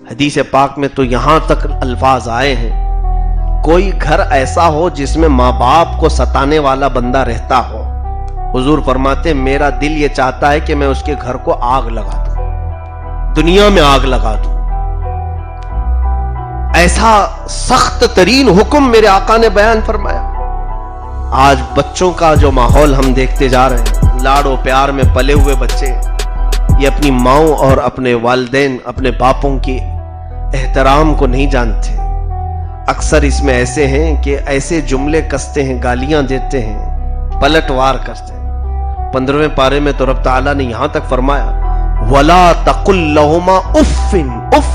حدیث پاک میں تو یہاں تک الفاظ آئے ہیں، کوئی گھر ایسا ہو جس میں ماں باپ کو ستانے والا بندہ رہتا ہو، حضور فرماتے میرا دل یہ چاہتا ہے کہ میں اس کے گھر کو آگ لگا دوں، دنیا میں آگ لگا دوں۔ ایسا سخت ترین حکم میرے آقا نے بیان فرمایا۔ آج بچوں کا جو ماحول ہم دیکھتے جا رہے ہیں، لاڑ و پیار میں پلے ہوئے بچے، یہ اپنی ماؤں اور اپنے والدین، اپنے باپوں کی احترام کو نہیں جانتے۔ اکثر اس میں ایسے ہیں کہ ایسے جملے کستے ہیں، گالیاں دیتے ہیں، پلٹ وار کرتے ہیں۔ 15ویں پارے میں تو رب تعالیٰ نے یہاں تک فرمایا وَلَا تَقُلْ لَهُمَا اُفٍّ اف،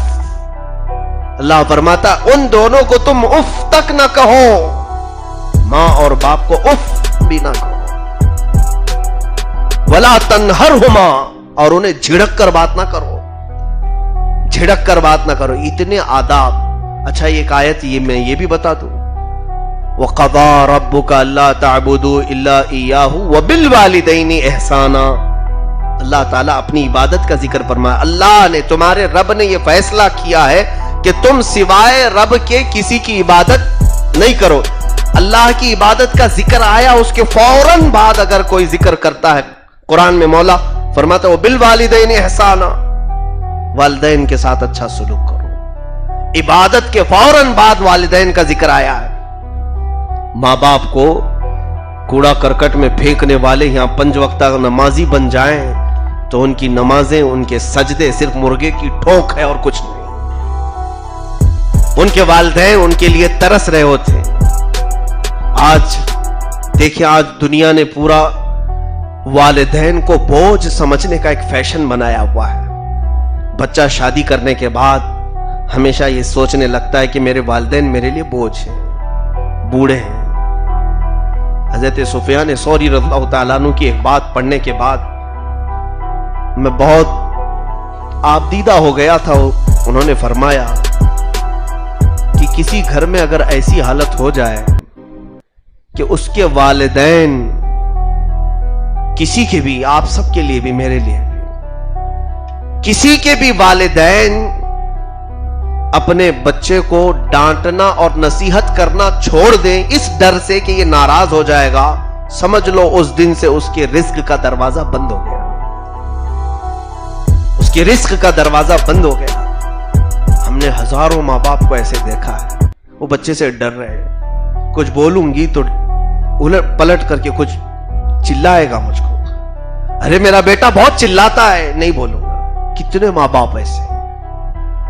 اللہ فرماتا ان دونوں کو تم اف تک نہ کہو، ماں اور باپ کو اف بھی نہ کہو۔ وَلَا تَنْهَرْهُمَا، اور انہیں جھڑک کر بات نہ کرو، جھڑک کر بات نہ کرو، اتنے آداب۔ اچھا ایک آیت یہ میں یہ بھی بتا دوں، وَقَضَى رَبُّكَ أَلَّا تَعْبُدُوا إِلَّا إِيَّاهُ وَبِالْوَالِدَيْنِ إِحْسَانًا، اللہ تعالیٰ اپنی عبادت کا ذکر فرمایا۔ اللہ نے، تمہارے رب نے یہ فیصلہ کیا ہے کہ تم سوائے رب کے کسی کی عبادت نہیں کرو۔ اللہ کی عبادت کا ذکر آیا، اس کے فوراً بعد اگر کوئی ذکر کرتا ہے قرآن میں مولا فرماتا ہے وَبِالْوَالِدَيْنِ إِحْسَانًا، والدین کے ساتھ اچھا سلوک کرو۔ عبادت کے فوراً بعد والدین کا ذکر آیا ہے۔ ماں باپ کو کوڑا کرکٹ میں پھینکنے والے یہاں 5 وقتہ نمازی بن جائیں تو ان کی نمازیں، ان کے سجدے صرف مرغے کی ٹھوک ہے اور کچھ نہیں۔ ان کے والدین ان کے لیے ترس رہے ہوتے ہیں۔ آج دیکھیں، آج دنیا نے پورا والدین کو بوجھ سمجھنے کا ایک فیشن بنایا ہوا ہے۔ بچہ شادی کرنے کے بعد ہمیشہ یہ سوچنے لگتا ہے کہ میرے والدین میرے لیے بوجھ ہیں، بوڑھے ہیں۔ حضرت سفیان ثوری رضی اللہ تعالیٰ عنہ کی ایک بات پڑھنے کے بعد میں بہت آبدیدہ ہو گیا تھا۔ انہوں نے فرمایا کہ کسی گھر میں اگر ایسی حالت ہو جائے کہ اس کے والدین، کسی کے بھی، آپ سب کے لیے بھی، میرے لیے بھی، کسی کے بھی والدین اپنے بچے کو ڈانٹنا اور نصیحت کرنا چھوڑ دیں اس ڈر سے کہ یہ ناراض ہو جائے گا، سمجھ لو اس دن سے اس کے رزق کا دروازہ بند ہو گیا، اس کے رزق کا دروازہ بند ہو گیا۔ ہم نے ہزاروں ماں باپ کو ایسے دیکھا ہے، وہ بچے سے ڈر رہے ہیں، کچھ بولوں گی تو الٹ پلٹ کر کے کچھ چلائے گا مجھ کو، ارے میرا بیٹا بہت چلاتا ہے، نہیں بولوں گا۔ کتنے ماں باپ ایسے،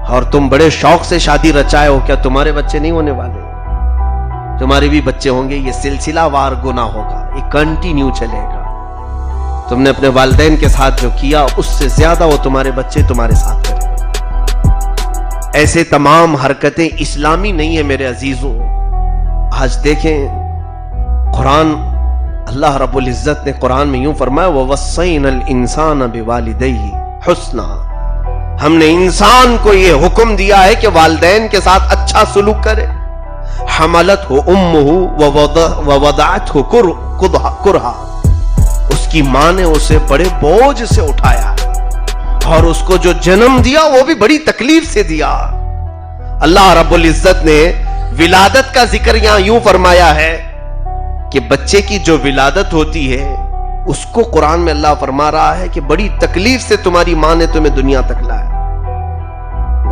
اور تم بڑے شوق سے شادی رچائے ہو، کیا تمہارے بچے نہیں ہونے والے؟ تمہارے بھی بچے ہوں گے، یہ سلسلہ وار گناہ ہوگا، یہ کنٹینیو چلے گا۔ تم نے اپنے والدین کے ساتھ جو کیا اس سے زیادہ وہ تمہارے بچے تمہارے ساتھ کریں۔ ایسے تمام حرکتیں اسلامی نہیں ہیں میرے عزیزوں۔ آج دیکھیں قرآن، اللہ رب العزت نے قرآن میں یوں فرمایا وَوَصَّيْنَا الْإِنسَانَ بِوَالِدَيْهِ حُسْنًا، ہم نے انسان کو یہ حکم دیا ہے کہ والدین کے ساتھ اچھا سلوک کرے۔ حملتہ امہ ووضعتہ کرہا، اس کی ماں نے اسے بڑے بوجھ سے اٹھایا اور اس کو جو جنم دیا وہ بھی بڑی تکلیف سے دیا۔ اللہ رب العزت نے ولادت کا ذکر یہاں یوں فرمایا ہے کہ بچے کی جو ولادت ہوتی ہے اس کو قرآن میں اللہ فرما رہا ہے کہ بڑی تکلیف سے تمہاری ماں نے تمہیں دنیا تک لایا۔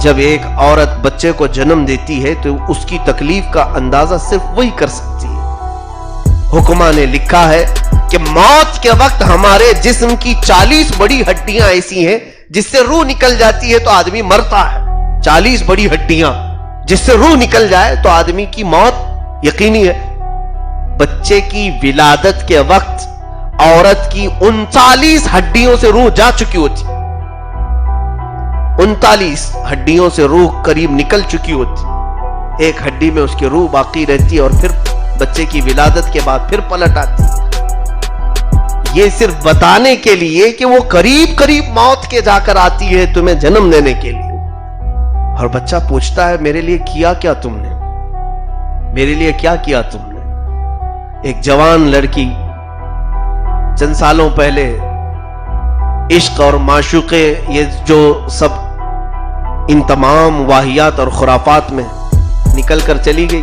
جب ایک عورت بچے کو جنم دیتی ہے تو اس کی تکلیف کا اندازہ صرف وہی کر سکتی ہے۔ حکماں نے لکھا ہے کہ موت کے وقت ہمارے جسم کی 40 بڑی ہڈیاں ایسی ہیں جس سے روح نکل جاتی ہے تو آدمی مرتا ہے۔ 40 بڑی ہڈیاں جس سے روح نکل جائے تو آدمی کی موت یقینی ہے۔ بچے کی ولادت کے وقت عورت کی 39 ہڈیوں سے روح جا چکی ہوتی، 39 ہڈیوں سے روح قریب نکل چکی ہوتی، ایک ہڈی میں اس کی روح باقی رہتی ہے اور پھر بچے کی ولادت کے بعد پھر پلٹ آتی ہے۔ یہ صرف بتانے کے لیے کہ وہ قریب قریب موت کے جا کر آتی ہے تمہیں جنم دینے کے لیے۔ اور بچہ پوچھتا ہے میرے لیے کیا کیا تم نے، میرے لیے کیا کیا تم نے۔ ایک جوان لڑکی چند سالوں پہلے عشق اور معشوقے، یہ جو سب ان تمام واہیات اور خرافات میں نکل کر چلی گئی۔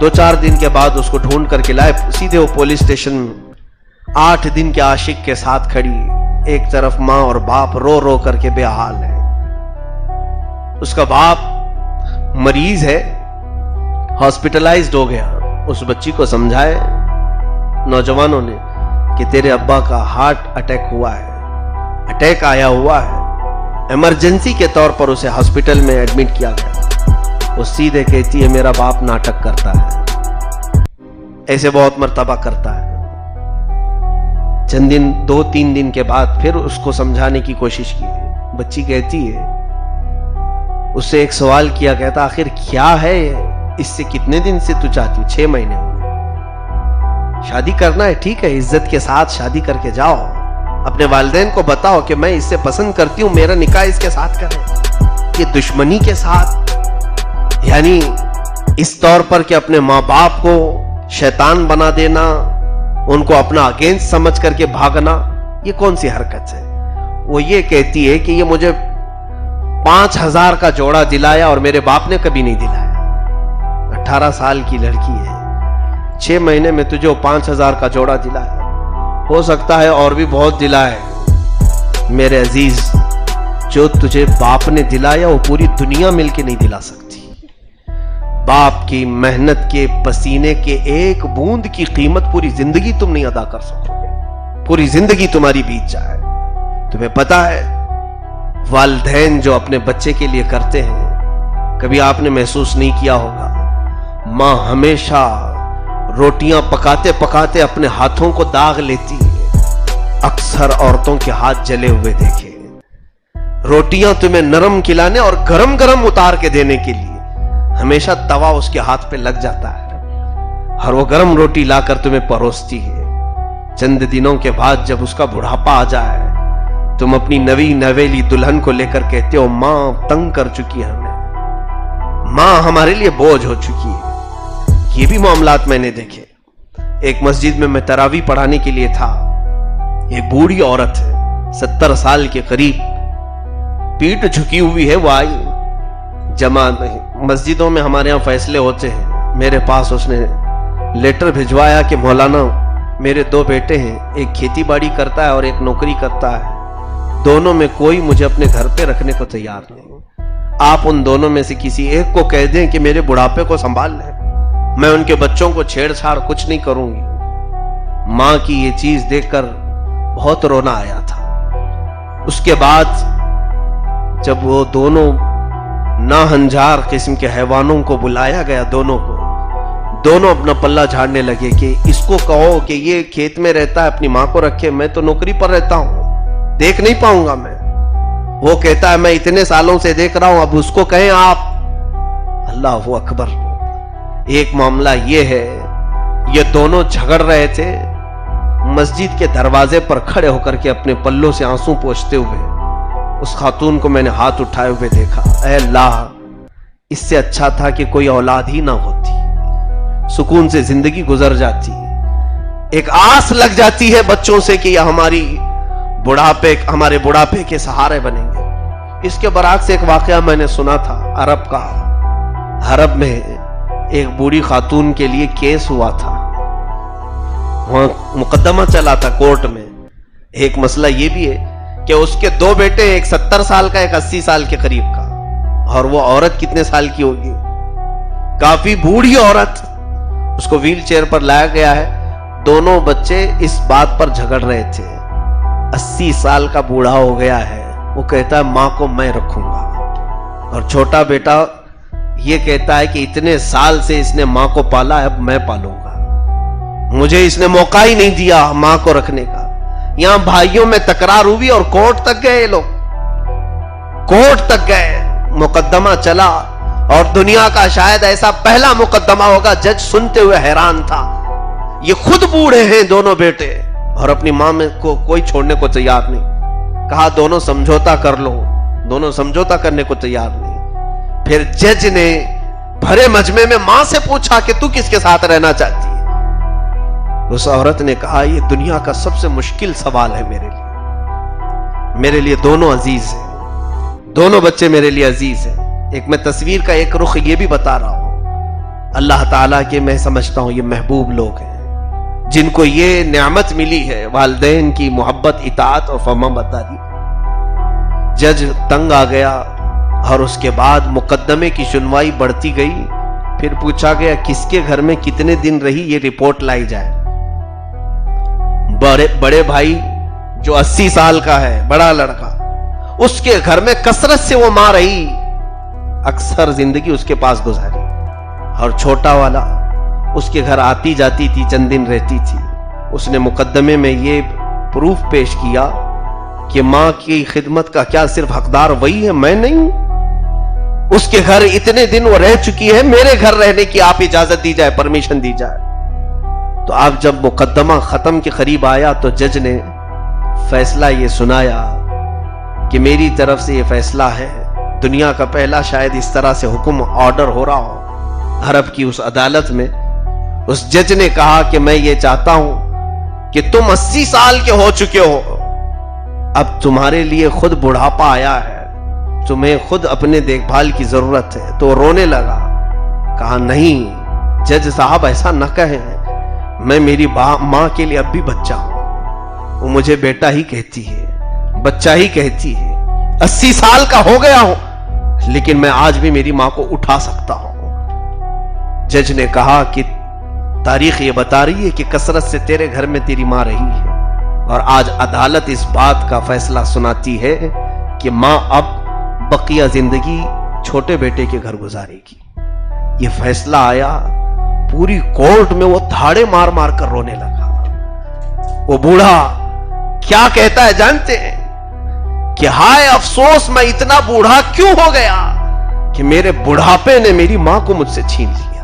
2-4 دن کے بعد اس کو ڈھونڈ کر کے لائے، سیدھے وہ پولیس اسٹیشن میں 8 دن کے عاشق کے ساتھ کھڑی، ایک طرف ماں اور باپ رو رو کر کے بے حال ہے۔ اس کا باپ مریض ہے، ہاسپٹلائزڈ ہو گیا۔ اس بچی کو سمجھائے نوجوانوں نے کہ تیرے ابا کا ہارٹ اٹیک ہوا ہے، اٹیک آیا ہوا ہے۔ ایمرجنسی کے طور پر اسے ہاسپٹل میں ایڈمٹ کیا گیا۔ وہ سیدھے کہتی ہے میرا باپ ناٹک کرتا ہے، ایسے بہت مرتبہ کرتا ہے۔ چند دن 2-3 دن کے بعد پھر اس کو سمجھانے کی کوشش کی۔ بچی کہتی ہے، اس سے ایک سوال کیا، کہتا آخر کیا ہے اس سے کتنے دن سے تو چاہتی ہوں؟ 6 مہینے ہو گئے، شادی کرنا ہے ٹھیک ہے، عزت کے ساتھ شادی کر کے جاؤ، اپنے والدین کو بتاؤ کہ میں اس سے پسند کرتی ہوں، میرا نکاح اس کے ساتھ کریں۔ یہ دشمنی کے ساتھ، یعنی اس طور پر کہ اپنے ماں باپ کو شیطان بنا دینا، ان کو اپنا اگینسٹ سمجھ کر کے بھاگنا، یہ کون سی حرکت ہے؟ وہ یہ کہتی ہے کہ یہ مجھے 5000 کا جوڑا دلایا اور میرے باپ نے کبھی نہیں دلایا۔ 18 سال کی لڑکی ہے، 6 مہینے میں تجھے وہ 5000 کا جوڑا دلایا، ہو سکتا ہے اور بھی بہت دلائے۔ میرے عزیز، جو تجھے باپ نے دلایا وہ پوری دنیا مل کے نہیں دلا سکتی۔ باپ کی محنت کے پسینے کے ایک بوند کی قیمت پوری زندگی تم نہیں ادا کر سکو گے، پوری زندگی تمہاری بیت جائے۔ تمہیں پتا ہے والدین جو اپنے بچے کے لیے کرتے ہیں، کبھی آپ نے محسوس نہیں کیا ہوگا، ماں ہمیشہ روٹیاں پکاتے پکاتے اپنے ہاتھوں کو داغ لیتی ہے۔ اکثر عورتوں کے ہاتھ جلے ہوئے دیکھے، روٹیاں تمہیں نرم کھلانے اور گرم گرم اتار کے دینے کے لیے ہمیشہ توا اس کے ہاتھ پہ لگ جاتا ہے، اور وہ گرم روٹی لا کر تمہیں پروستی ہے۔ چند دنوں کے بعد جب اس کا بڑھاپا آ جائے، تم اپنی نوی نویلی دلہن کو لے کر کہتے ہو ماں تنگ کر چکی ہے ہمیں، ماں ہمارے لیے بوجھ ہو چکی ہے۔ یہ بھی معاملات میں نے دیکھے۔ ایک مسجد میں تراویح پڑھانے کے لیے تھا، ایک بوڑھی عورت ہے 70 سال کے قریب، پیٹ جھکی ہوئی ہے، وہ آئی جماعت مسجدوں میں ہمارے ہاں فیصلے ہوتے ہیں، میرے پاس اس نے لیٹر بھجوایا کہ مولانا میرے 2 بیٹے ہیں، ایک کھیتی باڑی کرتا ہے اور ایک نوکری کرتا ہے، دونوں میں کوئی مجھے اپنے گھر پہ رکھنے کو تیار نہیں، آپ ان دونوں میں سے کسی ایک کو کہہ دیں کہ میرے بڑھاپے کو سنبھال لیں، میں ان کے بچوں کو چھیڑ چھاڑ کچھ نہیں کروں گی۔ ماں کی یہ چیز دیکھ کر بہت رونا آیا تھا۔ اس کے بعد جب وہ دونوں ناہنجار قسم کے حیوانوں کو بلایا گیا، دونوں کو، دونوں اپنا پلہ جھاڑنے لگے کہ اس کو کہو کہ یہ کھیت میں رہتا ہے اپنی ماں کو رکھے، میں تو نوکری پر رہتا ہوں، دیکھ نہیں پاؤں گا میں۔ وہ کہتا ہے میں اتنے سالوں سے دیکھ رہا ہوں، اب اس کو کہیں آپ۔ اللہ اکبر۔ ایک معاملہ یہ ہے، یہ دونوں جھگڑ رہے تھے، مسجد کے دروازے پر کھڑے ہو کر کے اپنے پلوں سے آنسو پوچھتے ہوئے اس خاتون کو میں نے ہاتھ اٹھائے ہوئے دیکھا، اے اللہ، اس سے اچھا تھا کہ کوئی اولاد ہی نہ ہوتی، سکون سے زندگی گزر جاتی، ایک آس لگ جاتی ہے بچوں سے کہ یہ ہمارے بڑھاپے کے سہارے بنیں گے۔ اس کے برعکس ایک واقعہ میں نے سنا تھا عرب کا، عرب میں ایک بوڑھی خاتون کے لیے کیس ہوا تھا، وہاں مقدمہ چلا تھا کورٹ میں۔ ایک مسئلہ یہ بھی ہے کہ اس کے 2 بیٹے، ایک 70 سال کا، ایک 80 سال کے قریب کا، اور وہ عورت کتنے سال کی ہوگی؟ کافی بوڑھی عورت، اس کو ویل چیئر پر لایا گیا ہے۔ دونوں بچے اس بات پر جھگڑ رہے تھے، 80 سال کا بوڑھا ہو گیا ہے، وہ کہتا ہے ماں کو میں رکھوں گا، اور چھوٹا بیٹا یہ کہتا ہے کہ اتنے سال سے اس نے ماں کو پالا ہے، اب میں پالوں گا، مجھے اس نے موقع ہی نہیں دیا ماں کو رکھنے کا۔ یہاں بھائیوں میں تکرار ہوئی اور کورٹ تک گئے، یہ لوگ کورٹ تک گئے، مقدمہ چلا، اور دنیا کا شاید ایسا پہلا مقدمہ ہوگا، جج سنتے ہوئے حیران تھا۔ یہ خود بوڑھے ہیں دونوں بیٹے، اور اپنی ماں میں کو کوئی چھوڑنے کو تیار نہیں، کہا دونوں سمجھوتا کر لو، دونوں سمجھوتا کرنے کو تیار نہیں۔ پھر جج نے بھرے مجمع میں ماں سے پوچھا کہ تو کس کے ساتھ رہنا چاہتی ہے؟ اس عورت نے کہا یہ دنیا کا سب سے مشکل سوال ہے میرے لیے دونوں عزیز ہیں، دونوں بچے میرے لیے عزیز ہیں. ایک میں تصویر کا ایک رخ یہ بھی بتا رہا ہوں, اللہ تعالیٰ کے میں سمجھتا ہوں یہ محبوب لوگ ہیں جن کو یہ نعمت ملی ہے والدین کی محبت, اطاعت اور فرمانبرداری. جج تنگ آ گیا اور اس کے بعد مقدمے کی سنوائی بڑھتی گئی. پھر پوچھا گیا کس کے گھر میں کتنے دن رہی, یہ رپورٹ لائی جائے. بڑے بھائی جو 80 سال کا ہے, بڑا لڑکا, اس کے گھر میں کثرت سے وہ ماں رہی, اکثر زندگی اس کے پاس گزاری. اور چھوٹا والا اس کے گھر آتی جاتی تھی, چند دن رہتی تھی. اس نے مقدمے میں یہ پروف پیش کیا کہ ماں کی خدمت کا کیا صرف حقدار وہی ہے, میں نہیں. اس کے گھر اتنے دن وہ رہ چکی ہے, میرے گھر رہنے کی آپ اجازت دی جائے, پرمیشن دی جائے. تو آپ جب مقدمہ ختم کے قریب آیا تو جج نے فیصلہ یہ سنایا کہ میری طرف سے یہ فیصلہ ہے. دنیا کا پہلا شاید اس طرح سے حکم آرڈر ہو رہا ہو عرب کی اس عدالت میں. اس جج نے کہا کہ میں یہ چاہتا ہوں کہ تم 80 سال کے ہو چکے ہو, اب تمہارے لیے خود بڑھاپا آیا ہے, تمہیں خود اپنے دیکھ بھال کی ضرورت ہے. تو رونے لگا. کہا نہیں جج صاحب ایسا نہ کہیں, میں میری ماں کے لیے اب بھی بچہ ہوں. وہ مجھے بیٹا ہی کہتی ہے, بچہ ہی کہتی ہے. 80 سال کا ہو گیا ہوں لیکن میں آج بھی میری ماں کو اٹھا سکتا ہوں. جج نے کہا کہ تاریخ یہ بتا رہی ہے کہ کثرت سے تیرے گھر میں تیری ماں رہی ہے, اور آج عدالت اس بات کا فیصلہ سناتی ہے کہ ماں اب بقیہ زندگی چھوٹے بیٹے کے گھر گزارے گی. یہ فیصلہ آیا, پوری کورٹ میں وہ دھاڑے مار مار کر رونے لگا. وہ بوڑھا کیا کہتا ہے جانتے ہیں کہ ہائے افسوس میں اتنا بوڑھا کیوں ہو گیا کہ میرے بڑھاپے نے میری ماں کو مجھ سے چھین لیا.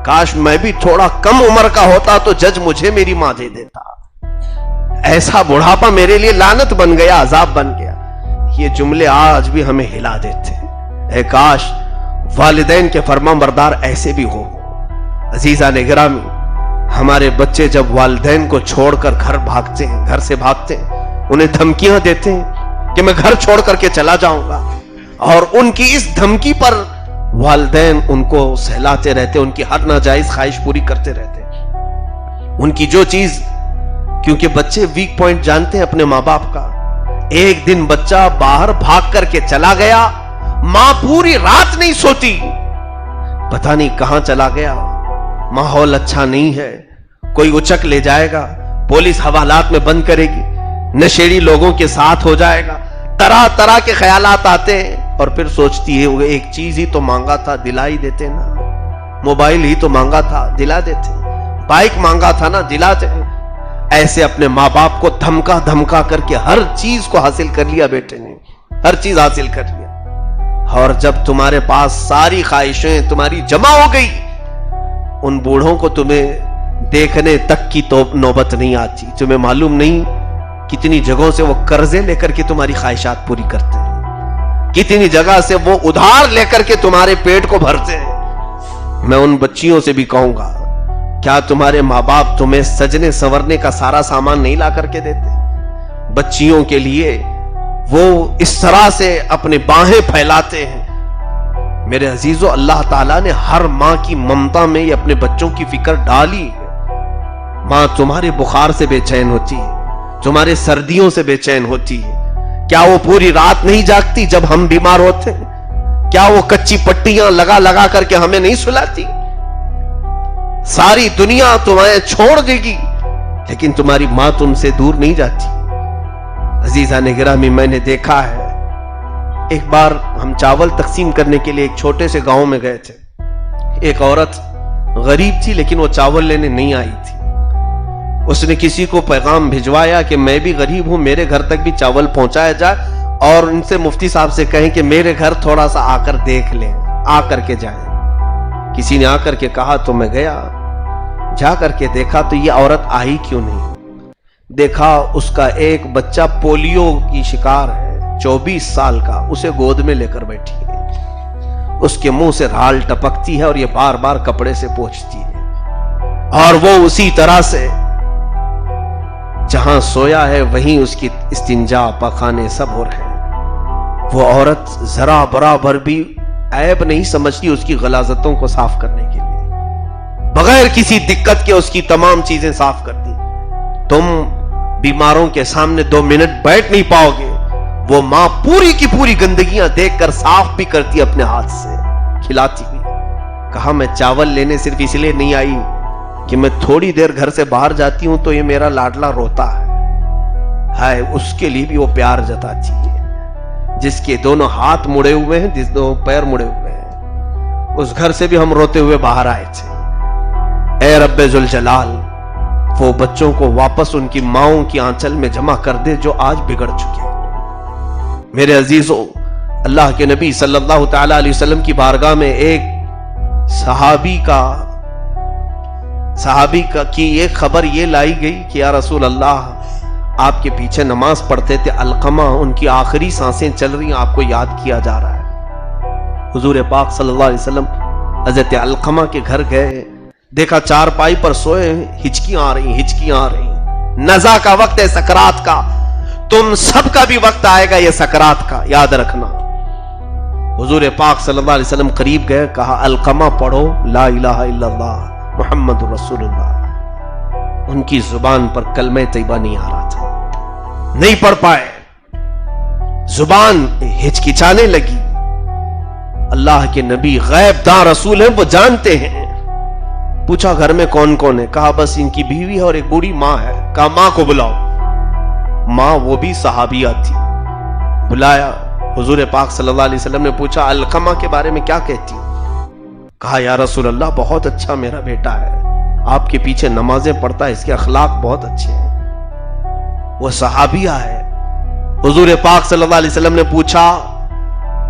کاش میں بھی تھوڑا کم عمر کا ہوتا تو جج مجھے میری ماں دے دیتا. ایسا بڑھاپا میرے لیے لعنت بن گیا, عذاب بن گیا. یہ جملے آج بھی ہمیں ہلا دیتے ہیں. اے کاش والدین کے فرمان بردار ایسے بھی ہو. عزیزان گرامی, ہمارے بچے جب والدین کو چھوڑ کر گھر بھاگتے ہیں, گھر سے بھاگتے ہیں, انہیں دھمکیاں دیتے ہیں کہ میں گھر چھوڑ کر کے چلا جاؤں گا, اور ان کی اس دھمکی پر والدین ان کو سہلاتے رہتے, ان کی ہر ناجائز خواہش پوری کرتے رہتے. ان کی جو چیز, کیونکہ بچے ویک پوائنٹ جانتے ہیں اپنے ماں باپ کا. ایک دن بچہ باہر بھاگ کر کے چلا گیا, ماں پوری رات نہیں سوتی, پتہ نہیں کہاں چلا گیا. ماحول اچھا نہیں ہے, کوئی اچک لے جائے گا, پولیس حوالات میں بند کرے گی, نشیڑی لوگوں کے ساتھ ہو جائے گا. طرح طرح کے خیالات آتے ہیں, اور پھر سوچتی ہے وہ ایک چیز ہی تو مانگا تھا, دلا ہی دیتے نا. موبائل ہی تو مانگا تھا, دلا دیتے. بائک مانگا تھا نا, دلاتے. ایسے اپنے ماں باپ کو دھمکا دھمکا کر کے ہر چیز کو حاصل کر لیا بیٹے نے, ہر چیز حاصل کر لیا. اور جب تمہارے پاس ساری خواہشیں تمہاری جمع ہو گئی, ان بوڑھوں کو تمہیں دیکھنے تک کی تو نوبت نہیں آتی. تمہیں معلوم نہیں کتنی جگہوں سے وہ قرضے لے کر کے تمہاری خواہشات پوری کرتے ہیں, کتنی جگہ سے وہ ادھار لے کر کے تمہارے پیٹ کو بھرتے ہیں. میں ان بچیوں سے بھی کہوں گا, کیا تمہارے ماں باپ تمہیں سجنے سنورنے کا سارا سامان نہیں لا کر کے دیتے؟ بچیوں کے لیے وہ اس طرح سے اپنے باہیں پھیلاتے ہیں. میرے عزیزو, اللہ تعالیٰ نے ہر ماں کی ممتا میں یہ اپنے بچوں کی فکر ڈالی ہے. ماں تمہارے بخار سے بے چین ہوتی ہے, تمہارے سردیوں سے بے چین ہوتی ہے. کیا وہ پوری رات نہیں جاگتی جب ہم بیمار ہوتے ہیں؟ کیا وہ کچی پٹیاں لگا لگا کر کے ہمیں نہیں سلاتی؟ ساری دنیا تمہیں چھوڑ دے گی لیکن تمہاری ماں تم سے دور نہیں جاتی. عزیزان گرامی, میں نے دیکھا ہے, ایک بار ہم چاول تقسیم کرنے کے لیے ایک چھوٹے سے گاؤں میں گئے تھے. ایک عورت غریب تھی لیکن وہ چاول لینے نہیں آئی تھی. اس نے کسی کو پیغام بھجوایا کہ میں بھی غریب ہوں, میرے گھر تک بھی چاول پہنچایا جائے, اور ان سے مفتی صاحب سے کہیں کہ میرے گھر تھوڑا سا آ کر دیکھ لیں, آ کر کے جائیں. کسی نے آ کر کے کہا تو میں گیا, جا کر کے دیکھا تو یہ عورت آئی کیوں نہیں. دیکھا اس کا ایک بچہ پولیو کی شکار ہے, 24 سال کا, اسے گود میں لے کر بیٹھی ہے. اس کے منہ سے رال ٹپکتی ہے اور یہ بار بار کپڑے سے پوچھتی ہے, اور وہ اسی طرح سے جہاں سویا ہے وہیں اس کی استنجا پاخانے سب ہو رہے ہیں. وہ عورت ذرا برابر بھی عیب نہیں سمجھتی اس کی غلاظتوں کو صاف کرنے کے لیے، بغیر کسی دقت کے اس کی تمام چیزیں صاف کرتی۔ تم بیماروں کے سامنے 2 منٹ بیٹھ نہیں پاؤ گے، وہ ماں پوری کی پوری گندگیاں دیکھ کر صاف بھی کرتی اپنے ہاتھ سے، کھلاتی بھی۔ کہا میں چاول لینے صرف اس لیے نہیں آئی کہ میں تھوڑی دیر گھر سے باہر جاتی ہوں تو یہ میرا لاڈلا روتا ہے، اس کے لیے بھی وہ پیار جتاتی ہے۔ جس کے دونوں ہاتھ مڑے ہوئے ہیں، جس دونوں پیر مڑے ہوئے ہیں، اس گھر سے بھی ہم روتے ہوئے باہر آئے تھے۔ اے رب ذوالجلال، وہ بچوں کو واپس ان کی ماؤں کی آنچل میں جمع کر دے جو آج بگڑ چکے۔ میرے عزیزوں، اللہ کے نبی صلی اللہ تعالی علیہ وسلم کی بارگاہ میں ایک صحابی کی ایک خبر یہ لائی گئی کہ یا رسول اللہ، آپ کے پیچھے نماز پڑھتے تھے علقمہ، ان کی آخری سانسیں چل رہی ہیں، آپ کو یاد کیا جا رہا ہے۔ حضور پاک صلی اللہ علیہ وسلم حضرت علقمہ کے گھر گئے، دیکھا چارپائی پر سوئے، ہچکیاں آ رہی، نزا کا وقت ہے، سکرات کا۔ تم سب کا بھی وقت آئے گا یہ سکرات کا، یاد رکھنا۔ حضور پاک صلی اللہ علیہ وسلم قریب گئے، کہا علقمہ پڑھو لا الہ الا اللہ محمد رسول اللہ۔ ان کی زبان پر کلمہ طیبہ نہیں آ رہا تھا، نہیں پڑھ پائے، زبان ہچکچانے لگی۔ اللہ کے نبی غیب داں رسول ہیں، وہ جانتے ہیں۔ پوچھا گھر میں کون کون ہے؟ کہا بس ان کی بیوی ہے اور ایک بوڑھی ماں ہے۔ کہا ماں کو بلاؤ۔ ماں وہ بھی صحابیہ تھی، بلایا۔ حضور پاک صلی اللہ علیہ وسلم نے پوچھا علقمہ کے بارے میں کیا کہتی؟ کہا یا رسول اللہ بہت اچھا میرا بیٹا ہے، آپ کے پیچھے نمازیں پڑھتا ہے، اس کے اخلاق بہت اچھے ہیں۔ وہ صحابیہ ہے۔ حضور پاک صلی اللہ علیہ وسلم نے پوچھا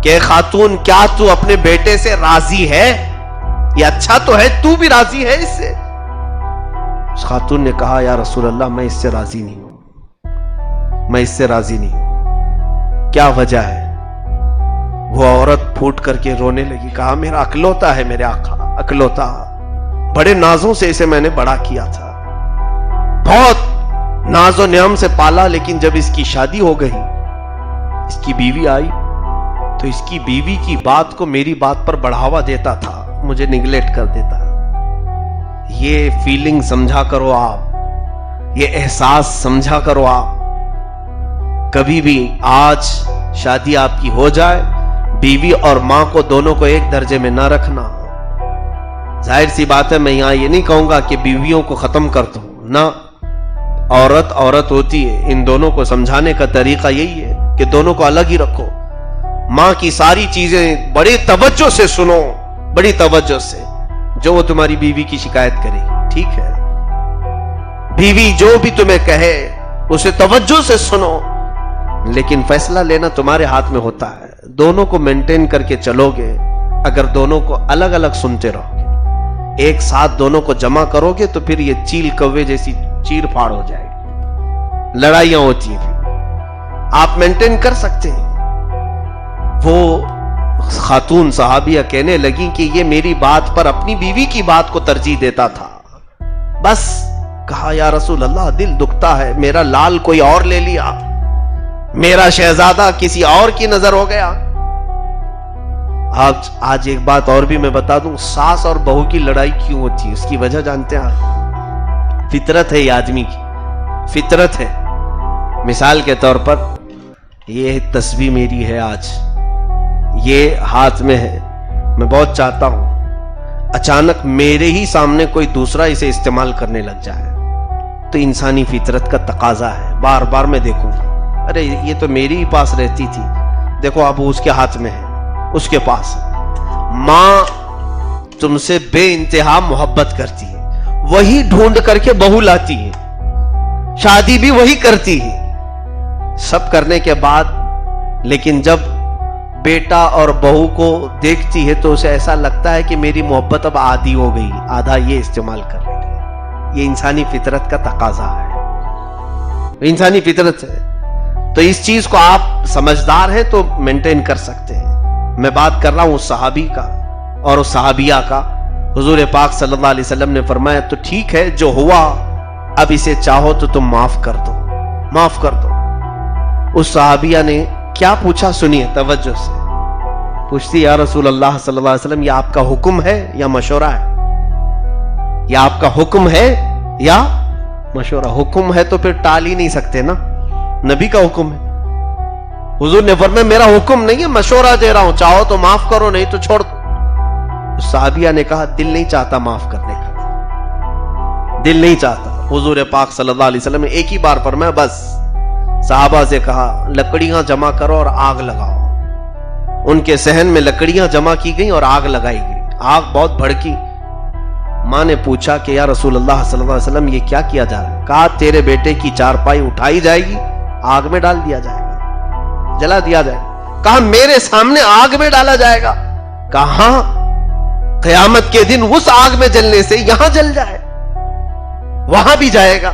کہ خاتون کیا تو اپنے بیٹے سے راضی ہے؟ یہ اچھا تو ہے، تو بھی راضی ہے اس سے؟ اس خاتون نے کہا یا رسول اللہ میں اس سے راضی نہیں ہوں، میں اس سے راضی نہیں ہوں۔ کیا وجہ ہے؟ وہ عورت پھوٹ کر کے رونے لگی، کہا میرا اکلوتا ہے میرے آقا، اکلوتا، بڑے نازوں سے اسے میں نے بڑا کیا تھا، بہت ناز و نعم سے پالا، لیکن جب اس کی شادی ہو گئی، اس کی بیوی آئی تو اس کی بیوی کی بات کو میری بات پر بڑھاوا دیتا تھا، مجھے نگلیکٹ کر دیتا۔ یہ فیلنگ سمجھا کرو آپ، یہ احساس سمجھا کرو آپ۔ کبھی بھی آج شادی آپ کی ہو جائے، بیوی اور ماں کو دونوں کو ایک درجے میں نہ رکھنا۔ ظاہر سی بات ہے، میں یہاں یہ نہیں کہوں گا کہ بیویوں کو ختم کر دو، نہ، عورت ہوتی ہے، ان دونوں کو سمجھانے کا طریقہ یہی ہے کہ دونوں کو الگ ہی رکھو۔ ماں کی ساری چیزیں بڑی توجہ سے سنو، بڑی توجہ سے، جو وہ تمہاری بیوی کی شکایت کرے گی، ٹھیک ہے؟ بیوی جو بھی تمہیں کہے اسے توجہ سے سنو، لیکن فیصلہ لینا تمہارے ہاتھ میں ہوتا ہے۔ دونوں کو مینٹین کر کے چلو گے، اگر دونوں کو الگ الگ سنتے رہو گے، ایک ساتھ دونوں کو جمع کرو گے تو پھر یہ چیل کوے جیسی چیر پھاڑ ہو جائے گی، لڑائیاں ہوتی ہیں۔ پھر آپ مینٹین کر سکتے ہیں۔ وہ خاتون صحابیہ کہنے لگی کہ یہ میری بات پر اپنی بیوی کی بات کو ترجیح دیتا تھا، بس کہا یا رسول اللہ دل دکھتا ہے، میرا لال کوئی اور لے لیا، میرا شہزادہ کسی اور کی نظر ہو گیا۔ آج ایک بات اور بھی میں بتا دوں، ساس اور بہو کی لڑائی کیوں ہوتی ہے، اس کی وجہ جانتے ہیں آپ؟ فطرت ہے، یہ آدمی کی فطرت ہے۔ مثال کے طور پر یہ تسبیح میری ہے، آج یہ ہاتھ میں ہے، میں بہت چاہتا ہوں اچانک میرے ہی سامنے کوئی دوسرا اسے استعمال کرنے لگ جائے تو انسانی فطرت کا تقاضا ہے، بار بار میں دیکھوں گا، ارے یہ تو میری ہی پاس رہتی تھی، دیکھو اب اس کے ہاتھ میں ہے، اس کے پاس۔ ماں تم سے بے انتہا محبت کرتی ہے، وہی ڈھونڈ کر کے بہو لاتی ہے، شادی بھی وہی کرتی ہے، سب کرنے کے بعد، لیکن جب بیٹا اور بہو کو دیکھتی ہے تو اسے ایسا لگتا ہے کہ میری محبت اب آدھی ہو گئی، آدھا یہ استعمال کر رہی ہے۔ یہ انسانی فطرت کا تقاضا ہے، انسانی فطرت ہے۔ تو اس چیز کو آپ سمجھدار ہیں تو مینٹین کر سکتے ہیں۔ میں بات کر رہا ہوں اس صحابی کا اور اس صحابیہ کا۔ حضور پاک صلی اللہ علیہ وسلم نے فرمایا تو ٹھیک ہے جو ہوا، اب اسے چاہو تو تم معاف کر دو، معاف کر دو۔ اس صحابیہ نے کیا پوچھا سنیے توجہ سے. پوچھتی یا رسول اللہ صلی اللہ علیہ وسلم یہ آپ کا حکم ہے یا مشورہ ہے؟ یہ آپ کا حکم ہے یا مشورہ؟ حکم ہے تو پھر ٹال ہی نہیں سکتے نا، نبی کا حکم ہے. حضور نے فرمایا میرا حکم نہیں ہے، مشورہ دے رہا ہوں، چاہو تو معاف کرو نہیں تو چھوڑ دو. صحابیہ نے کہا دل نہیں چاہتا معاف کرنے کا، دل نہیں چاہتا. حضور پاک صلی اللہ علیہ وسلم نے ایک ہی بار فرمایا بس. صحابہ سے کہا لکڑیاں جمع کرو اور آگ لگاؤ. ان کے صحن میں لکڑیاں جمع کی گئیں اور آگ لگائی گئی. آگ بہت بھڑکی. ماں نے پوچھا کہ یا رسول اللہ صلی اللہ علیہ وسلم یہ کیا کیا جا رہا ہے؟ کہا تیرے بیٹے کی چارپائی اٹھائی جائے گی، آگ میں ڈال دیا جائے گا، جلا دیا جائے گا. کہا میرے سامنے آگ میں ڈالا جائے گا؟ کہا قیامت کے دن اس آگ میں جلنے سے یہاں جل جائے، وہاں بھی جائے گا.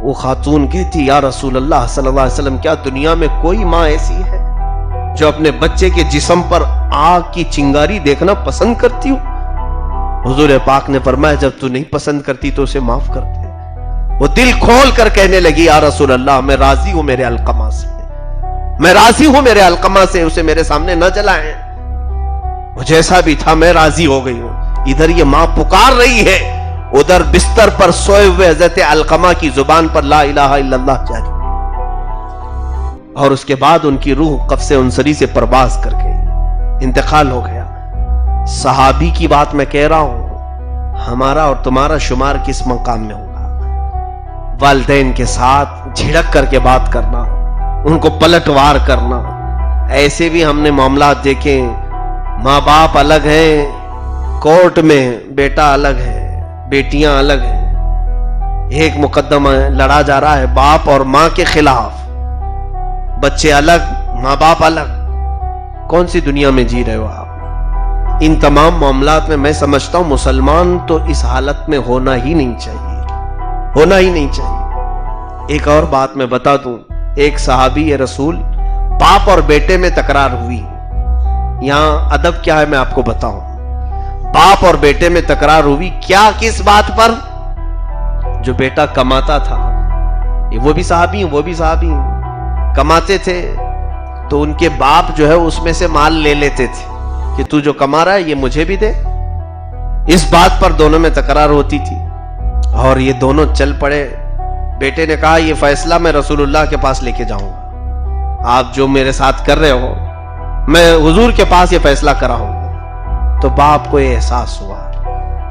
وہ خاتون کہتی یا رسول اللہ صلی اللہ علیہ وسلم کیا دنیا میں کوئی ماں ایسی ہے جو اپنے بچے کے جسم پر آگ کی چنگاری دیکھنا پسند کرتی ہو؟ حضور پاک نے فرمایا جب تو نہیں پسند کرتی تو اسے معاف کر دے. وہ دل کھول کر کہنے لگی یا رسول اللہ میں راضی ہوں میرے علقمہ سے، میں راضی ہوں میرے علقمہ سے، اسے میرے سامنے نہ جلائیں، وہ جیسا بھی تھا میں راضی ہو گئی ہوں. ادھر یہ ماں پکار رہی ہے، ادھر بستر پر سوئے ہوئے حضرت علقمہ کی زبان پر لا الہ الا اللہ جاری. اور اس کے بعد ان کی روح قفص انصری سے پرواز کر گئی، انتقال ہو گیا. صحابی کی بات میں کہہ رہا ہوں، ہمارا اور تمہارا شمار کس مقام میں ہوگا؟ والدین کے ساتھ جھڑک کر کے بات کرنا، ان کو پلٹوار کرنا. ایسے بھی ہم نے معاملات دیکھے، ماں باپ الگ ہیں، کورٹ میں بیٹا الگ ہے، بیٹیاں الگ ہیں، ایک مقدمہ لڑا جا رہا ہے باپ اور ماں کے خلاف، بچے الگ ماں باپ الگ. کون سی دنیا میں جی رہے ہو آپ؟ ان تمام معاملات میں میں سمجھتا ہوں مسلمان تو اس حالت میں ہونا ہی نہیں چاہیے، ہونا ہی نہیں چاہیے. ایک اور بات میں بتا دوں، ایک صحابی رسول باپ اور بیٹے میں تکرار ہوئی. یہاں ادب کیا ہے میں آپ کو بتاؤں. باپ اور بیٹے میں تکرار ہوئی، کیا کس بات پر؟ جو بیٹا کماتا تھا، وہ بھی صحابی ہیں، وہ بھی صحابی ہیں، کماتے تھے تو ان کے باپ جو ہے اس میں سے مال لے لیتے تھے کہ تو جو کما رہا ہے یہ مجھے بھی دے. اس بات پر دونوں میں تکرار ہوتی تھی اور یہ دونوں چل پڑے. بیٹے نے کہا یہ فیصلہ میں رسول اللہ کے پاس لے کے جاؤں گا، آپ جو میرے ساتھ کر رہے ہو میں حضور کے پاس یہ فیصلہ کراؤں گا. تو باپ کو یہ احساس ہوا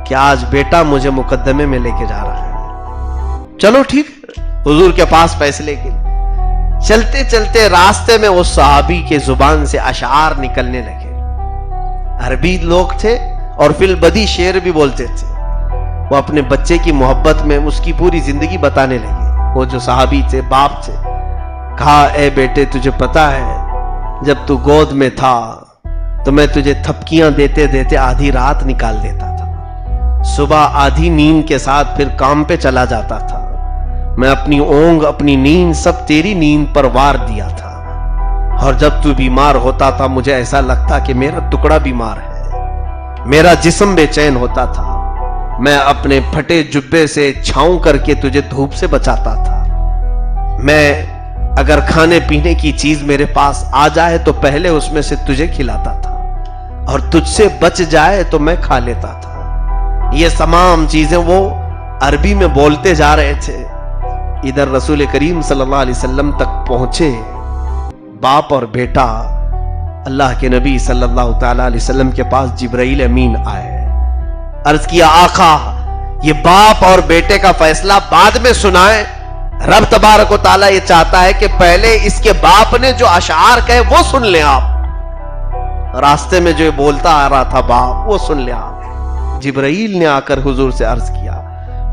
کہ آج بیٹا مجھے مقدمے میں لے کے جا رہا ہے، چلو ٹھیک حضور کے پاس فیصلے کے. چلتے چلتے راستے میں اس صحابی کے زبان سے اشعار نکلنے لگے. عربی لوگ تھے اور فی البدی شعر بھی بولتے تھے. وہ اپنے بچے کی محبت میں اس کی پوری زندگی بتانے لگے. وہ جو صحابی تھے باپ تھے. کہا اے بیٹے تجھے پتا ہے جب تو گود میں تھا تو میں تجھے تھپکیاں دیتے دیتے آدھی رات نکال دیتا تھا، صبح آدھی نیند کے ساتھ پھر کام پہ چلا جاتا تھا. میں اپنی اونگ اپنی نیند سب تیری نیند پر وار دیا تھا، اور جب تو بیمار ہوتا تھا مجھے ایسا لگتا کہ میرا ٹکڑا بیمار ہے، میرا جسم بے چین ہوتا تھا. میں اپنے پھٹے جبے سے چھاؤں کر کے تجھے دھوپ سے بچاتا تھا. میں اگر کھانے پینے کی چیز میرے پاس آ جائے تو پہلے اس میں سے تجھے کھلاتا تھا، اور تجھ سے بچ جائے تو میں کھا لیتا تھا. یہ تمام چیزیں وہ عربی میں بولتے جا رہے تھے. ادھر رسول کریم صلی اللہ علیہ وسلم تک پہنچے باپ اور بیٹا. اللہ کے نبی صلی اللہ تعالی علیہ وسلم کے پاس جبرائیل امین آئے. عرض کیا آقا یہ باپ اور بیٹے کا فیصلہ بعد میں سنائیں، رب تبارک و تعالیٰ یہ چاہتا ہے کہ پہلے اس کے باپ نے جو اشعار کہے وہ سن لیں آپ، راستے میں جو بولتا آ رہا تھا باپ وہ سن لیں آپ. جبرائیل نے آ کر حضور سے عرض کیا،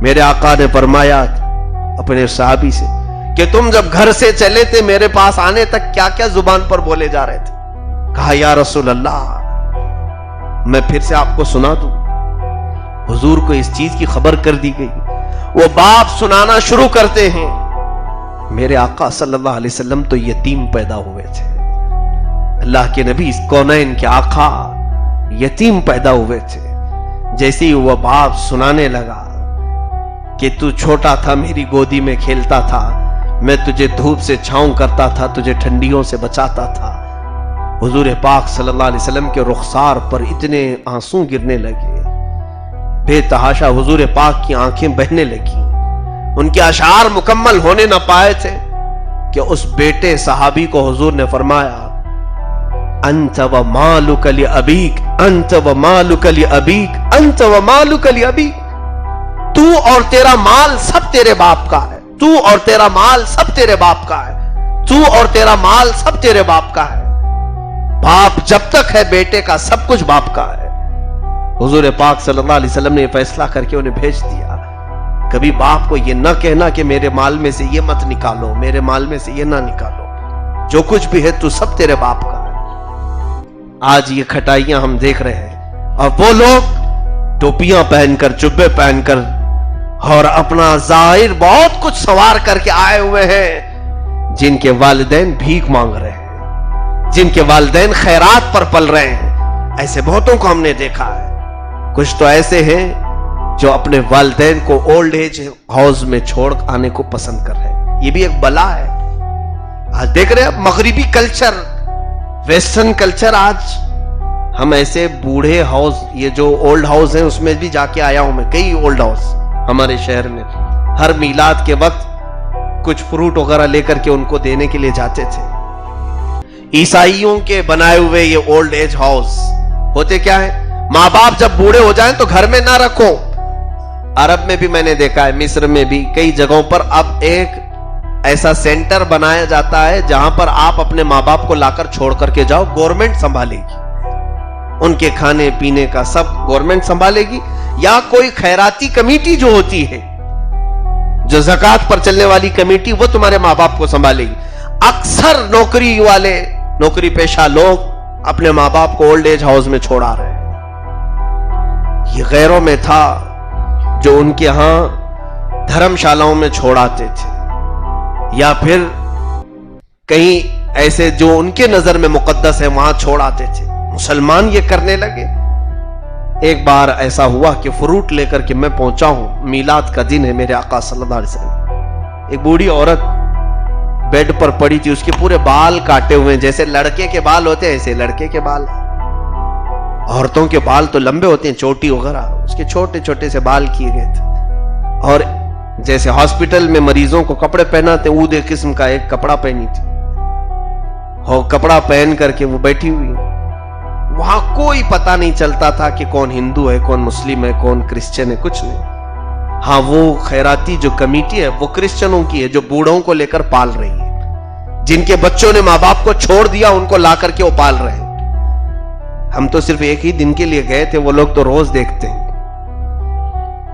میرے آقا نے فرمایا اپنے صحابی سے کہ تم جب گھر سے چلے تھے میرے پاس آنے تک کیا کیا زبان پر بولے جا رہے تھے؟ کہا یا رسول اللہ میں پھر سے آپ کو سنا دوں. حضور کو اس چیز کی خبر کر دی گئی. وہ باپ سنانا شروع کرتے ہیں، میرے آقا صلی اللہ علیہ وسلم تو یتیم پیدا ہوئے تھے. اللہ کے نبی اس کونین کے آقا یتیم پیدا ہوئے تھے. جیسے ہی وہ باپ سنانے لگا کہ تو چھوٹا تھا میری گودی میں کھیلتا تھا، میں تجھے دھوپ سے چھاؤں کرتا تھا, تجھے ٹھنڈیوں سے بچاتا تھا. حضور پاک صلی اللہ علیہ وسلم کے رخسار پر اتنے آنسو گرنے لگے, بے تحاشا حضور پاک کی آنکھیں بہنے لگیں. ان کے اشعار مکمل ہونے نہ پائے تھے کہ اس بیٹے صحابی کو حضور نے فرمایا, انت و مالک لابیک, انت و مالک لابیک, انت و مالک لابیک. تو اور تیرا مال سب تیرے باپ کا ہے, تو اور تیرا مال سب تیرے باپ کا ہے, تو اور تیرا مال سب تیرے باپ کا ہے. باپ جب تک ہے بیٹے کا سب کچھ باپ کا ہے. حضور پاک صلی اللہ علیہ وسلم نے یہ فیصلہ کر کے انہیں بھیج دیا. کبھی باپ کو یہ نہ کہنا کہ میرے مال میں سے یہ مت نکالو, میرے مال میں سے یہ نہ نکالو, جو کچھ بھی ہے تو سب تیرے باپ کا ہے. آج یہ کھٹائیاں ہم دیکھ رہے ہیں, اور وہ لوگ ٹوپیاں پہن کر, جبے پہن کر اور اپنا ظاہر بہت کچھ سوار کر کے آئے ہوئے ہیں, جن کے والدین بھیک مانگ رہے ہیں, جن کے والدین خیرات پر پل رہے ہیں. ایسے بہتوں کو ہم نے دیکھا ہے. کچھ تو ایسے ہیں جو اپنے والدین کو اولڈ ایج ہاؤس میں چھوڑ آنے کو پسند کر رہے ہیں. یہ بھی ایک بلا ہے. آج دیکھ رہے ہیں مغربی کلچر, ویسٹرن کلچر. آج ہم ایسے بوڑھے ہاؤس, یہ جو اولڈ ہاؤس ہیں اس میں بھی جا کے آیا ہوں میں, کئی اولڈ ہاؤس ہمارے شہر میں. ہر میلاد کے وقت کچھ فروٹ وغیرہ لے کر کے ان کو دینے کے لیے جاتے تھے. عیسائیوں کے بنائے ہوئے یہ اولڈ ایج ہاؤس ہوتے کیا ہے, ماں باپ جب بوڑھے ہو جائیں تو گھر میں نہ رکھو. عرب میں بھی میں نے دیکھا ہے, مصر میں بھی کئی جگہوں پر اب ایک ایسا سینٹر بنایا جاتا ہے جہاں پر آپ اپنے ماں باپ کو لا کر چھوڑ کر کے جاؤ, گورنمنٹ سنبھالے گی. ان کے کھانے پینے کا سب گورنمنٹ سنبھالے گی, یا کوئی خیراتی کمیٹی جو ہوتی ہے, جو زکوٰۃ پر چلنے والی کمیٹی, وہ تمہارے ماں باپ کو سنبھالے گی. اکثر نوکری والے, نوکری پیشہ لوگ اپنے ماں باپ کو اولڈ ایج ہاؤس میں چھوڑا رہے ہیں. یہ غیروں میں تھا جو ان کے ہاں دھرم شالاؤں میں چھوڑاتے تھے, یا پھر کہیں ایسے جو ان کے نظر میں مقدس ہے وہاں چھوڑاتے تھے. مسلمان یہ کرنے لگے. ایک بار ایسا ہوا کہ فروٹ لے کر کے میں پہنچا ہوں, میلاد کا دن ہے, میرے آقا صلی اللہ علیہ وسلم. ایک بوڑھی عورت بیڈ پر پڑی تھی, اس کے پورے بال کاٹے ہوئے, جیسے لڑکے کے بال ہوتے ہیں ایسے لڑکے کے بال. عورتوں کے بال تو لمبے ہوتے ہیں, چوٹی وغیرہ, اس کے چھوٹے چھوٹے سے بال کیے گئے تھے. اور جیسے ہاسپٹل میں مریضوں کو کپڑے پہناتے, اود قسم کا ایک کپڑا پہنی تھی, اور کپڑا پہن کر کے وہ بیٹھی ہوئی. وہاں کوئی پتہ نہیں چلتا تھا کہ کون ہندو ہے, کون مسلم ہے, کون کرسچن ہے, کچھ نہیں. ہاں وہ خیراتی جو کمیٹی ہے وہ کرسچنوں کی ہے, جو بوڑھوں کو لے کر پال رہی ہے, جن کے بچوں نے ماں باپ کو چھوڑ دیا ان کو لا کر کے وہ پال رہے ہیں. ہم تو صرف ایک ہی دن کے لیے گئے تھے, وہ لوگ تو روز دیکھتے ہیں.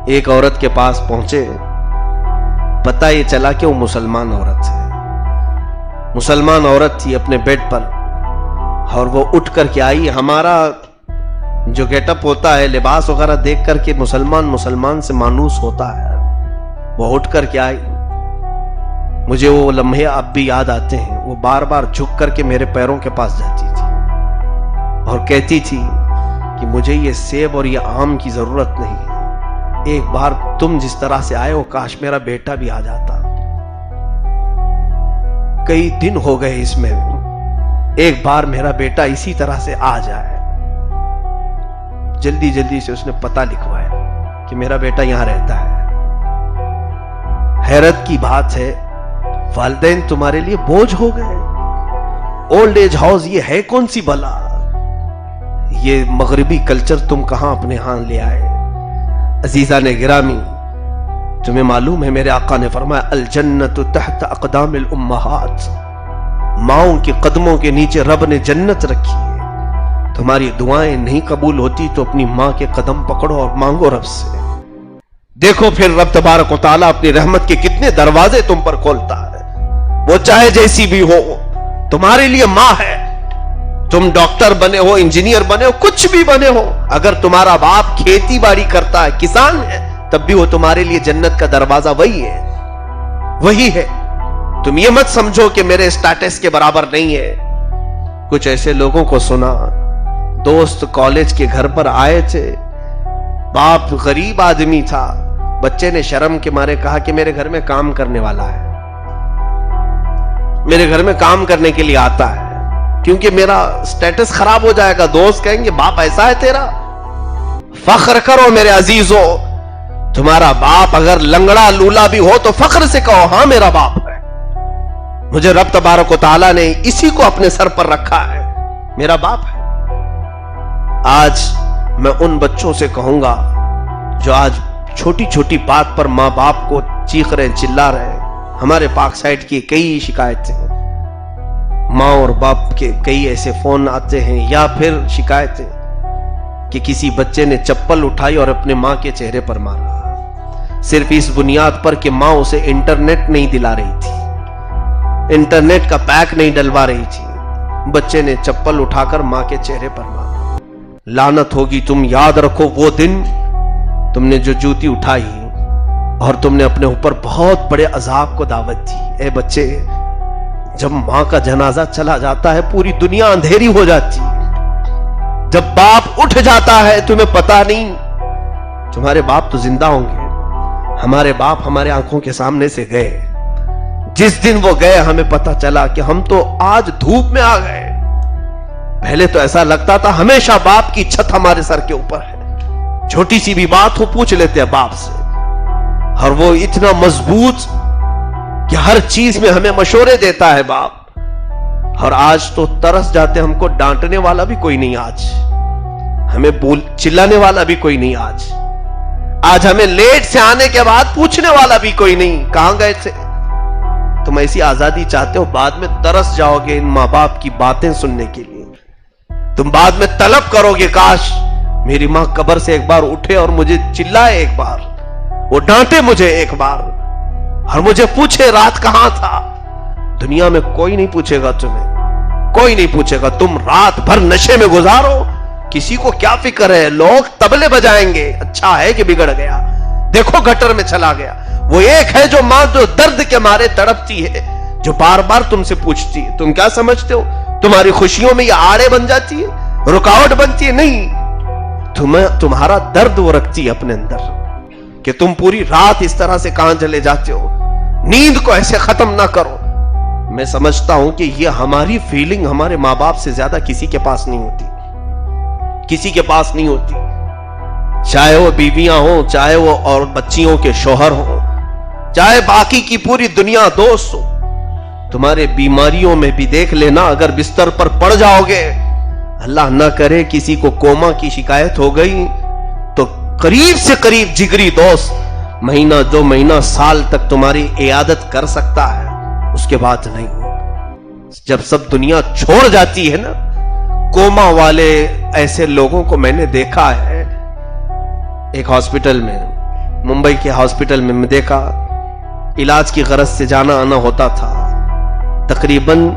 ایک عورت کے پاس پہنچے, پتہ یہ چلا کہ وہ مسلمان عورت ہے. مسلمان عورت تھی اپنے بیڈ پر, اور وہ اٹھ کر کے آئی. ہمارا جو گیٹ اپ ہوتا ہے, لباس وغیرہ دیکھ کر کے مسلمان سے مانوس ہوتا ہے. وہ اٹھ کر کے آئی. مجھے وہ لمحے اب بھی یاد آتے ہیں. وہ بار بار جھک کر کے میرے پیروں کے پاس جاتی تھی اور کہتی تھی کہ مجھے یہ سیب اور یہ آم کی ضرورت نہیں, ایک بار تم جس طرح سے آئے ہو کاش میرا بیٹا بھی آ جاتا. کئی دن ہو گئے اس میں, ایک بار میرا بیٹا اسی طرح سے آ جائے. جلدی جلدی سے اس نے پتہ لکھوایا کہ میرا بیٹا یہاں رہتا ہے. حیرت کی بات ہے, والدین تمہارے لیے بوجھ ہو گئے. اولڈ ایج ہاؤس یہ ہے کون سی بلا؟ یہ مغربی کلچر تم کہاں اپنے ہاں لے آئے؟ عزیزان گرامی, تمہیں معلوم ہے میرے آقا نے فرمایا الجنت تحت اقدام الامہات, ماؤں کے قدموں کے نیچے رب نے جنت رکھی ہے. تمہاری دعائیں نہیں قبول ہوتی تو اپنی ماں کے قدم پکڑو اور مانگو رب سے. دیکھو پھر رب تبارک و تعالیٰ اپنی رحمت کے کتنے دروازے تم پر کھولتا ہے. وہ چاہے جیسی بھی ہو تمہارے لیے ماں ہے. تم ڈاکٹر بنے ہو, انجینئر بنے ہو, کچھ بھی بنے ہو, اگر تمہارا باپ کھیتی باڑی کرتا ہے, کسان ہے, تب بھی وہ تمہارے لیے جنت کا دروازہ وہی ہے, وہی ہے. تم یہ مت سمجھو کہ میرے اسٹیٹس کے برابر نہیں ہے. کچھ ایسے لوگوں کو سنا, دوست کالج کے گھر پر آئے تھے, باپ غریب آدمی تھا, بچے نے شرم کے مارے کہا کہ میرے گھر میں کام کرنے والا ہے. میرے گھر میں کام کرنے کے لیے آتا ہے کیونکہ میرا سٹیٹس خراب ہو جائے گا. دوست کہیں گے باپ ایسا ہے تیرا. فخر کرو میرے عزیزو, تمہارا باپ اگر لنگڑا لولا بھی ہو تو فخر سے کہو ہاں میرا باپ ہے. مجھے رب تبارک و تعالیٰ نے اسی کو اپنے سر پر رکھا ہے, میرا باپ ہے. آج میں ان بچوں سے کہوں گا جو آج چھوٹی چھوٹی بات پر ماں باپ کو چیخ رہے چلا رہے. ہمارے پاک سائٹ کی کئی شکایتیں, ماں اور باپ کے کئی ایسے فون آتے ہیں یا پھر شکایتیں کہ کسی بچے نے چپل اٹھائی اور اپنے ماں کے چہرے پر مارا, صرف اس بنیاد پر کہ ماں اسے انٹرنیٹ نہیں دلا رہی تھی, انٹرنیٹ کا پیک نہیں ڈلوا رہی تھی. بچے نے چپل اٹھا کر ماں کے چہرے پر مارا. لعنت ہوگی. تم یاد رکھو وہ دن تم نے جو جوتی اٹھائی اور تم نے اپنے اوپر بہت بڑے عذاب کو دعوت دی. اے بچے, جب ماں کا جنازہ چلا جاتا ہے پوری دنیا اندھیری ہو جاتی ہے. جب باپ اٹھ جاتا ہے تمہیں پتا نہیں, تمہارے باپ تو زندہ ہوں گے, ہمارے باپ ہمارے آنکھوں کے سامنے سے گئے. جس دن وہ گئے ہمیں پتا چلا کہ ہم تو آج دھوپ میں آ گئے. پہلے تو ایسا لگتا تھا ہمیشہ باپ کی چھت ہمارے سر کے اوپر ہے, چھوٹی سی بھی بات ہو پوچھ لیتے ہیں باپ سے, اور وہ اتنا مضبوط کہ ہر چیز میں ہمیں مشورے دیتا ہے باپ. اور آج تو ترس جاتے, ہم کو ڈانٹنے والا بھی کوئی نہیں, آج ہمیں چلانے والا بھی کوئی نہیں, آج ہمیں لیٹ سے آنے کے بعد پوچھنے والا بھی کوئی نہیں کہاں گئے تھے. تم ایسی آزادی چاہتے ہو, بعد میں ترس جاؤ گے ان ماں باپ کی باتیں سننے کے لیے. تم بعد میں طلب کرو گے کاش میری ماں قبر سے ایک بار اٹھے اور مجھے چلائے ایک بار, وہ ڈانٹے مجھے ایک بار اور مجھے پوچھے رات کہاں تھا. دنیا میں کوئی نہیں پوچھے گا تمہیں, کوئی نہیں پوچھے گا. تم رات بھر نشے میں گزارو, کسی کو کیا فکر ہے. لوگ تبلے بجائیں گے, اچھا ہے کہ بگڑ گیا, دیکھو گٹر میں چلا گیا. وہ ایک ہے جو ماں جو درد کے مارے تڑپتی ہے, جو بار بار تم سے پوچھتی ہے. تم کیا سمجھتے ہو تمہاری خوشیوں میں یہ آڑے بن جاتی ہے, رکاوٹ بنتی ہے؟ نہیں, تمہارا درد وہ رکھتی ہے اپنے اندر کہ تم پوری رات اس طرح سے کہاں چلے جاتے ہو. نیند کو ایسے ختم نہ کرو. میں سمجھتا ہوں کہ یہ ہماری فیلنگ ہمارے ماں باپ سے زیادہ کسی کے پاس نہیں ہوتی, کسی کے پاس نہیں ہوتی. چاہے وہ بیویاں ہوں, چاہے وہ اور بچیوں کے شوہر ہوں, چاہے باقی کی پوری دنیا دوست ہو. تمہارے بیماریوں میں بھی دیکھ لینا, اگر بستر پر پڑ جاؤ گے, اللہ نہ کرے کسی کو کوما کی شکایت ہو گئی, تو قریب سے قریب جگری دوست مہینہ 2 مہینہ سال تک تمہاری عیادت کر سکتا ہے, اس کے بعد نہیں. جب سب دنیا چھوڑ جاتی ہے نا, کوما والے ایسے لوگوں کو میں نے دیکھا ہے. ایک ہاسپٹل میں, ممبئی کے ہاسپٹل میں دیکھا, علاج کی غرض سے جانا آنا ہوتا تھا. تقریباً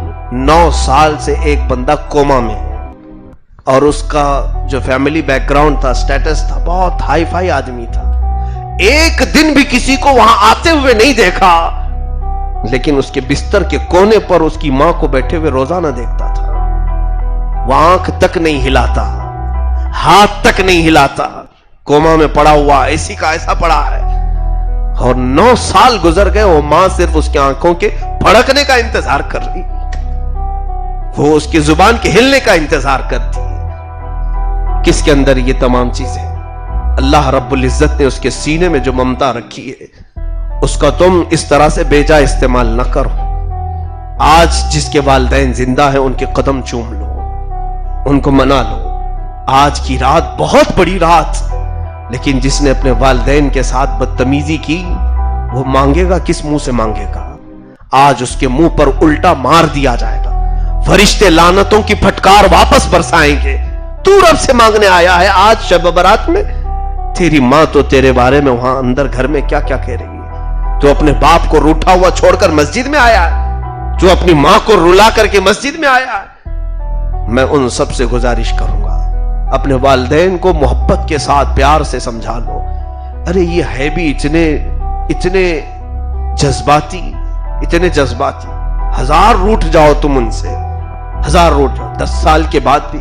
9 سال سے ایک بندہ کوما میں ہے, اور اس کا جو فیملی بیک گراؤنڈ تھا, سٹیٹس تھا, بہت ہائی فائی آدمی تھا. ایک دن بھی کسی کو وہاں آتے ہوئے نہیں دیکھا, لیکن اس کے بستر کے کونے پر اس کی ماں کو بیٹھے ہوئے روزانہ دیکھتا تھا. وہ آنکھ تک نہیں ہلاتا, ہاتھ تک نہیں ہلاتا, کوما میں پڑا ہوا, ایسی کا ایسا پڑا ہے. اور 9 سال گزر گئے, وہ ماں صرف اس کی آنکھوں کے پھڑکنے کا انتظار کر رہی, وہ اس کی زبان کے ہلنے کا انتظار کرتی ہے. کس کے اندر یہ تمام چیزیں؟ اللہ رب العزت نے اس کے سینے میں جو ممتا رکھی ہے, اس کا تم اس طرح سے بے جا استعمال نہ کرو. آج جس کے والدین زندہ ہیں ان کے قدم چوم لو, ان کو منا لو. آج کی رات بہت بڑی رات, لیکن جس نے اپنے والدین کے ساتھ بدتمیزی کی وہ مانگے گا کس منہ سے مانگے گا؟ آج اس کے منہ پر الٹا مار دیا جائے گا, فرشتے لعنتوں کی پھٹکار واپس برسائیں گے. تو رب سے مانگنے آیا ہے آج شب برات میں, تیری ماں تو تیرے بارے میں وہاں اندر گھر میں کیا کیا کہہ رہی ہے. تو اپنے باپ کو روٹھا ہوا چھوڑ کر مسجد میں آیا ہے, جو اپنی ماں کو رلا کر کے مسجد میں آیا ہے. میں ان سب سے گزارش کروں گا, اپنے والدین کو محبت کے ساتھ پیار سے سمجھا لو. ارے یہ ہے بھی اتنے جذباتی, اتنے جذباتی. 1000 روٹ جاؤ تم ان سے, 1000 روٹ جاؤ, 10 سال کے بعد بھی